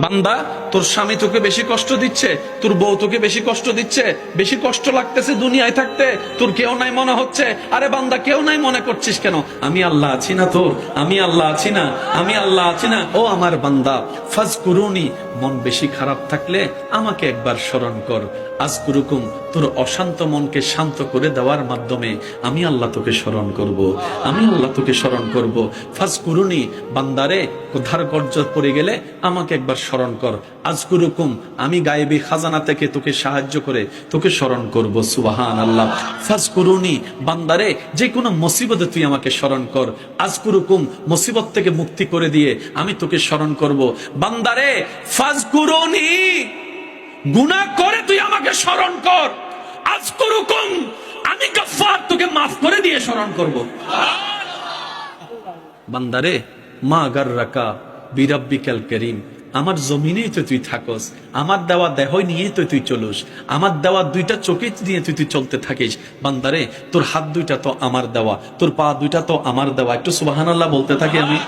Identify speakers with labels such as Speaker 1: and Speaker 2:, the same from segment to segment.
Speaker 1: বান্দা, তোর স্বামী তোকে বেশি কষ্ট দিচ্ছে, তোর বউ তোকে বেশি কষ্ট দিচ্ছে, বেশি কষ্ট লাগতেছে দুনিয়ায় থাকতে, তোর কেউ নাই মনে হচ্ছে। আরে বান্দা, কেউ নাই মনে করছিস কেন? আমি আল্লাহ আছি না তোর? আমি আল্লাহ আছি না? আমি আল্লাহ আছি না? ও আমার বান্দা, ফাজকুরুনি, মন বেশি খারাপ থাকলে আমাকে একবার স্মরণ কর। আজকুরুকুম, তোর অশান্ত মনকে শান্ত করে দেওয়ার মাধ্যমে আমি আল্লাহ তোকে স্মরণ করব, আমি আল্লাহ তোকে স্মরণ করব। ফাজকুরুনি, বান্দারে, ধার কর্জ পড়ে গেলে আমাকে একবার স্মরণ কর। আজকুরুকুম, আমি গায়েবী খাজানা থেকে তোকে সাহায্য করে তোকে স্মরণ করব। সুবহানাল্লাহ। ফাজকুরুনি, বান্দারে, যে কোনো মুসিবতে তুই আমাকে স্মরণ কর। আজকুরুকুম, মুসিবত থেকে মুক্তি করে দিয়ে আমি তোকে স্মরণ করব। বান্দারে, ফাজকুরুনি, গুনাহ করে তুই আমাকে স্মরণ কর। আজকুরুকুম, আমি গফফার, তোকে মাফ করে দিয়ে স্মরণ করব। বান্দারে, মা গাররাকা বিরাব্বিকাল কারীম, আমার জমিনেই তো তুই থাকস, আমার দেওয়া দেহ নিয়েই তো তুই চলুস, আমার দেওয়া দুইটা চোখে নিয়ে তুই চলতে থাকিস। বান্দারে, তোর হাত দুইটা তো আমার দেওয়া, তোর পা দুইটা তো আমার দেওয়া, একটু সুবহানাল্লাহ বলতে থাকি আমি।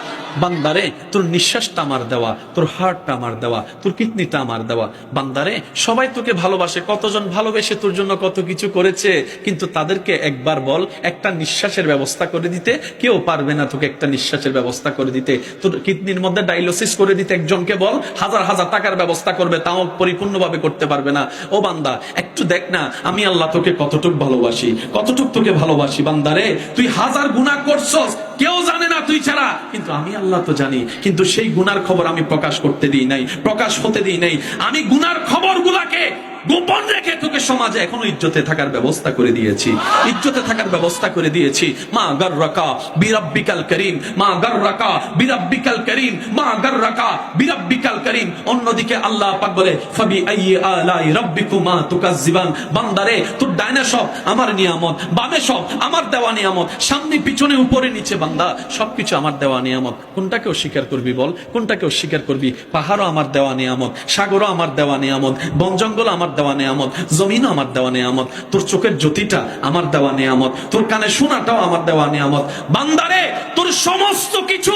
Speaker 1: বান্দারে, তোর নিঃশ্বাসটা আমার দেওয়া, তোর হার্টটা আমার দেওয়া, তোর কিডনিটা আমার দেওয়া। বান্দারে, সবাই তোকে ভালোবাসে, কতজন ভালোবেসে তোর জন্য কত কিছু করেছে, কিন্তু তাদেরকে একবার বল একটা নিঃশ্বাসের ব্যবস্থা করে দিতে। কেউ পারবে না তোকে একটা নিঃশ্বাসের ব্যবস্থা করে দিতে। তোর কিডনির মধ্যে ডায়ালিসিস করে দিতে একজনকে বল, হাজার হাজার টাকার ব্যবস্থা করবে, তাও পরিপূর্ণভাবে করতে পারবে না। ও বান্দা, একটু দেখ না আমি আল্লাহ তোকে কতটুক ভালোবাসি, কতটুক তোকে ভালোবাসি। বান্দারে, তুই হাজার গুনাহ করছস, কেউ জানে না তুই ছাড়া, কিন্তু আমি আল্লাহ তো জানি। কিন্তু সেই গুনার খবর আমি প্রকাশ করতে দিই নাই, প্রকাশ হতে দিই নাই। আমি গুনার খবর গুলাকে গোপন রেখে তোকে সমাজে এখনো ইজ্জতে থাকার ব্যবস্থা করে দিয়েছি, ইজ্জতে থাকার ব্যবস্থা করে দিয়েছি। মা গাররাকা বিরাব্বিকাল কারীম, মা গাররাকা বিরাব্বিকাল কারীম, মা গাররাকা বিরাব্বিকাল কারীম। অন্যদিকে আল্লাহ পাক বলে, ফাবি আইয়ি আলাই রাব্বিকুমা তুকাজ্জিবান। বান্দারে, তোর ডাইনে সব আমার নিয়ামত, বামে সব আমার দেওয়া নিয়ামত, সামনে পিছনে উপরে নিচে, বান্দা সবকিছু আমার দেওয়া নিয়ামত। কোনটাকে অস্বীকার করবি বল? কোনটাকে অস্বীকার করবি? পাহাড়ও আমার দেওয়া নিয়ামত, সাগরও আমার দেওয়া নিয়ামত, বন জঙ্গল আমার দেওয়া নিয়ামত, জমিনও আমার দেওয়া নিয়ামত, তোর চোখের জ্যোতিটা আমার দেওয়া নিয়ামত, তোর কানে শোনাটাও আমার দেওয়া নিয়ামত। বান্দারে, তোর সমস্ত কিছু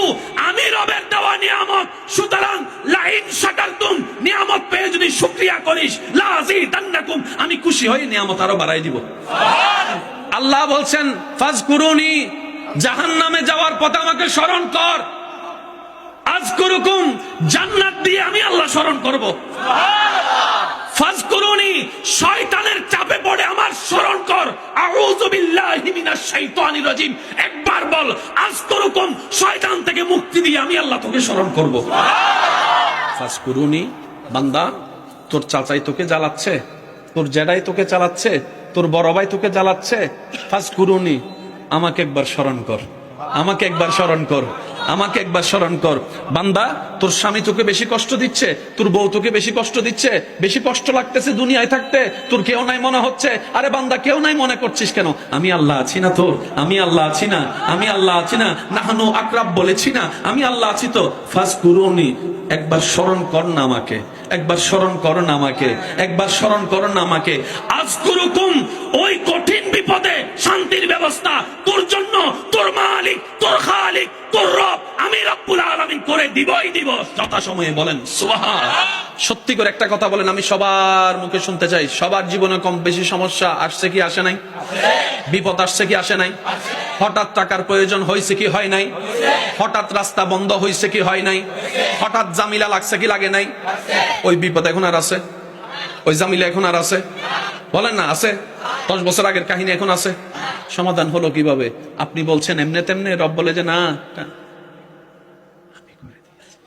Speaker 1: আমি রবের দেওয়া নিয়ামত। সুতরাং লাইন শাকারতুম, নিয়ামত পেয়ে যদি শুকরিয়া করিস, লাযিদান্নাকুম, আমি খুশি হয়ে নিয়ামত আরো বাড়াই দিব। আল্লাহ বলছেন, ফাজকুরুনি, জাহান্নামে যাওয়ার পথে আমাকে স্মরণ কর। আযকুরুকুম, জান্নাত দিয়ে আমি আল্লাহ স্মরণ করব। ফাজকুরুনি, শয়তানের চাপে পড়ে আমার স্মরণ কর। আউযু বিল্লাহি মিনাশ শাইতানির রাজিম, একবার বল আযকুরুকুম, শয়তান থেকে মুক্তি দিয়ে আমি আল্লাহ তোকে স্মরণ করব। ফাজকুরুনি, বান্দা, তোর চাচাই তোকে জ্বালাচ্ছে, তোর জেডাই তোকে চালাচ্ছে, তোর বড় ভাই তোকে জ্বালাচ্ছে। ফাজকুরুনি, আমাকে একবার স্মরণ কর, আমাকে একবার স্মরণ কর, আমাকে একবার স্মরণ কর। বান্দা, তোর স্বামী তোকে বেশি কষ্ট দিচ্ছে, তোর বউ তোকে বেশি কষ্ট দিচ্ছে, বেশি কষ্ট লাগতেছে দুনিয়ায় থাকতে, তোর কেউ নাই মনে হচ্ছে। আরে বান্দা, কেউ নাই মনে করছিস কেন? আমি আল্লাহ আছি না তোর? আমি আল্লাহ আছি না? আমি আল্লাহ আছি না? নাহানু আকরাব বলেছি না? আমি আল্লাহ আছি তো। ফাজকুরুনি, একবার স্মরণ কর না আমাকে, একবার স্মরণ কর না আমাকে, একবার স্মরণ কর না আমাকে। আযকুরুকুম, ওই কঠিন বিপদে শান্তির ব্যবস্থা তোর জন্য তোর মালিক, তোর খালিক, তোর রব আমি রব্বুল আলামিন করে দিবই দিব। যথাসময়ে বলেন সুবহানাল্লাহ। সত্যি করে একটা কথা বলেন, আমি সবার মুখে শুনতে চাই, সবার জীবনে কম বেশি সমস্যা আসছে কি আসে নাই? বিপদ আসছে কি আসে নাই? হঠাৎ টাকার প্রয়োজন হয়েছে কি হয় নাই? হঠাৎ রাস্তা বন্ধ হয়েছে কি হয় নাই? হঠাৎ জামিলা লাগছে কি লাগে নাই? ওই বিপদ এখন আর আছে? ওই জামিলা এখন আর আছে? বলেন না আছে? 10 বছর আগের কাহিনী এখন আছে? সমাধান হলো কিভাবে? আপনি বলছেন এমনে তেমনে, রব বলে যে না, আমি করে দিয়েছি।